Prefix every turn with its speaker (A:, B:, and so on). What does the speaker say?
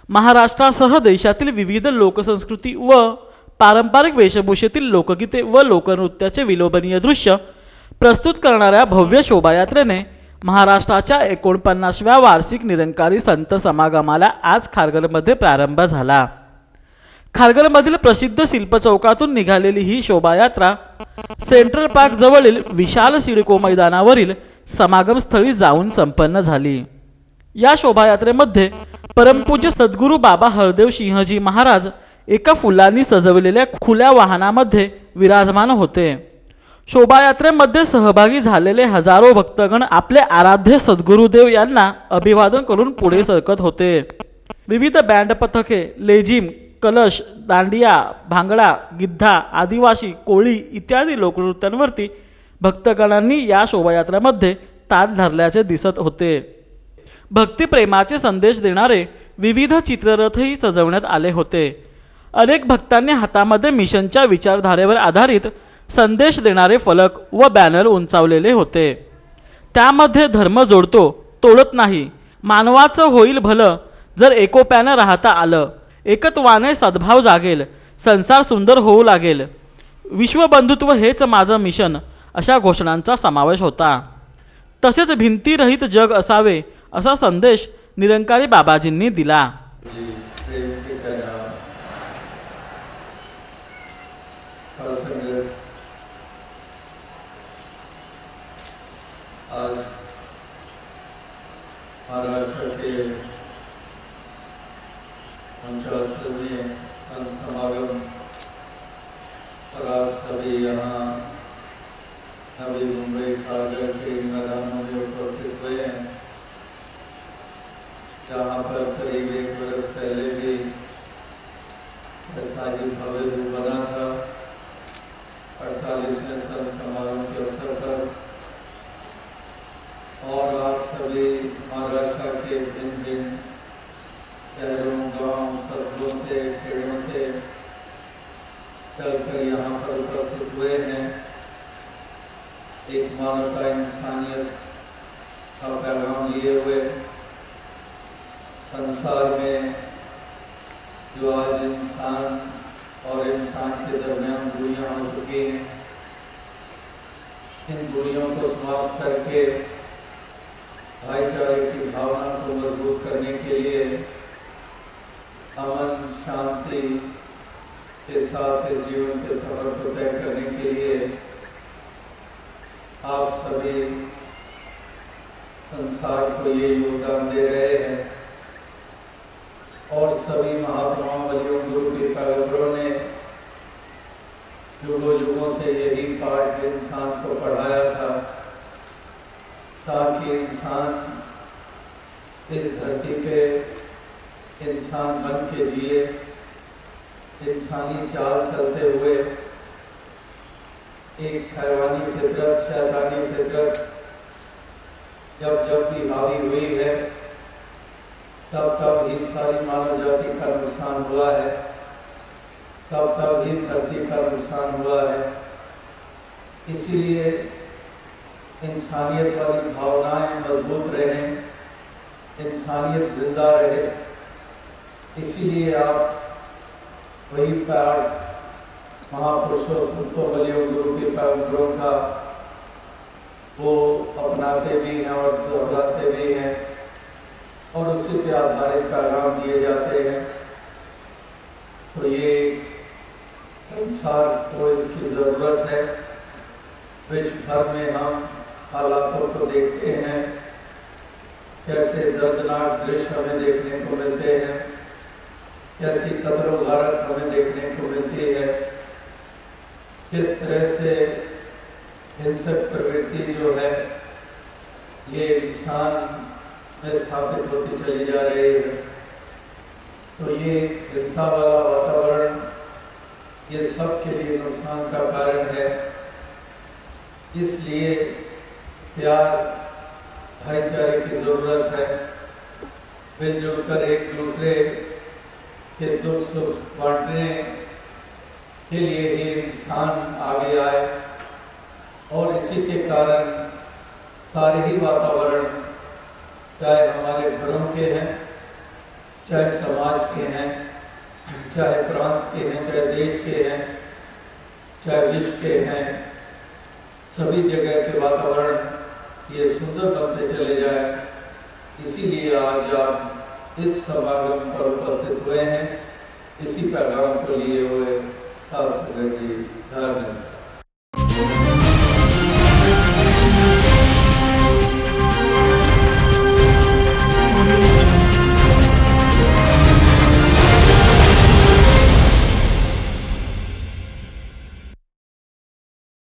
A: महाराष्ट्रासह देशातील विविध लोकसंस्कृती व पारंपरिक वेशभूषेतील लोकगीते व लोकनृत्याचे विलोभनीय दृश्य प्रस्तुत करणाऱ्या भव्य शोभायात्रेने महाराष्ट्राच्या 49व्या वार्षिक निरंकारी संत समागमाला आज खारघरमध्ये प्रारंभ झाला। खारघरमधील प्रसिद्ध शिल्प चौकातून निघालेली ही शोभायात्रा सेंट्रल पार्क जवळील विशाल सिडको मैदानावरील समागमस्थळी जाऊन संपन्न झाली। या शोभायात्रेमध्ये परमपूज्य सद्गुरू बाबा हरदेव सिंहजी महाराज एका फुलांनी सजवलेल्या खुल्या वाहनामध्ये विराजमान होते। शोभायात्रेमध्ये सहभागी झालेले हजारो भक्तगण आपले आराध्य सद्गुरुदेव यांना अभिवादन करून पुढे सरकत होते। विविध बँड पथके, लेझिम, कलश, दांडिया, भांगडा, गिद्धा, आदिवासी, कोळी इत्यादी लोकनृत्यांवरती भक्तगणांनी या शोभायात्रेमध्ये ताल धरल्याचे दिसत होते। भक्तिप्रेमाचे संदेश देणारे विविध चित्ररथही सजवण्यात आले होते। अनेक भक्तांनी हातामध्ये मिशनच्या विचारधारेवर आधारित संदेश देणारे फलक व बॅनर उंचावलेले होते। त्यामध्ये धर्म जोडतो, तोडत नाही, मानवाचं होईल भलं जर एकोप्यानं राहता आलं, एकत्वाने सद्भाव जागेल, संसार सुंदर होऊ लागेल, विश्वबंधुत्व हेच माझं मिशन अशा घोषणांचा समावेश होता। तसेच भिंतीरहित जग असावे असा संदेश निरंकारी बाबाजींनी दिला।
B: आज महाराष्ट्र के 49वें संत समागम और आप सभी यहाँ नवी मुंबई खारघर के मैदानों में उपस्थित हुए हैं, जहाँ पर करीब 1 वर्ष पहले भी ऐसा ही भव्य रूप बना था। 48वें संत समागम के अवसर पर और आप सभी महाराष्ट्र के भिन्न शहरों, गांव, कस्बों से, खेड़ों से चलकर यहाँ पर उपस्थित हुए हैं। एक मानवता, इंसानियत का पैगाम लिए हुए संसार में जो आज इंसान और इंसान के दरमियान दूरियां हो चुकी हैं, इन दूरियों को समाप्त करके भाईचारे की भावना को मजबूत करने के लिए, अमन शांति के साथ इस जीवन के सफर को तय करने के लिए आप सभी संसार को ये योगदान दे रहे हैं। और सभी महात्माओं, वलियों, गुरु के पैगंबरों ने युगों युगों से यही पाठ इंसान को पढ़ाया था, ताकि इंसान इस धरती पे इंसान बन के जिए, इंसानी चाल चलते हुए एक हैवानी फितरत, शैतानी फितरत जब भी हावी हुई है, तब ही सारी मानव जाति का नुकसान हुआ है, तब ही धरती का नुकसान हुआ है। इसीलिए इंसानियत वाली भावनाएं मजबूत रहें, इंसानियत जिंदा रहे, इसीलिए आप वही पाठ महापुरुषों, संतों, वलियों, गुरु के पैगंबरों का वो अपनाते भी हैं और दोहराते भी हैं और उसी पे आधारित पैगाम दिए जाते हैं। तो ये संसार को इसकी ज़रूरत है। विश्व भर में हम हालातों को देखते हैं, कैसे दर्दनाक दृश्य हमें देखने को मिलते हैं, कैसी कदर व गारत हमें देखने को मिलती है, किस तरह से हिंसक प्रवृत्ति जो है ये इंसान में स्थापित होती चली जा रही है। तो ये हिंसा वाला वातावरण ये सब के लिए नुकसान का कारण है। इसलिए प्यार, भाईचारे की जरूरत है। मिलजुल कर एक दूसरे के दुख सुख बांटने के लिए ही इंसान आगे आए और इसी के कारण सारे ही वातावरण, चाहे हमारे घरों के हैं, चाहे समाज के हैं, चाहे प्रांत के हैं, चाहे देश के हैं, चाहे विश्व के हैं, सभी जगह के वातावरण ये सुंदर बनते चले जाए, इसीलिए आज आप इस समागम पर उपस्थित हुए हैं। इसी पैगाम को लिए हुए साथ जी धन्यवाद।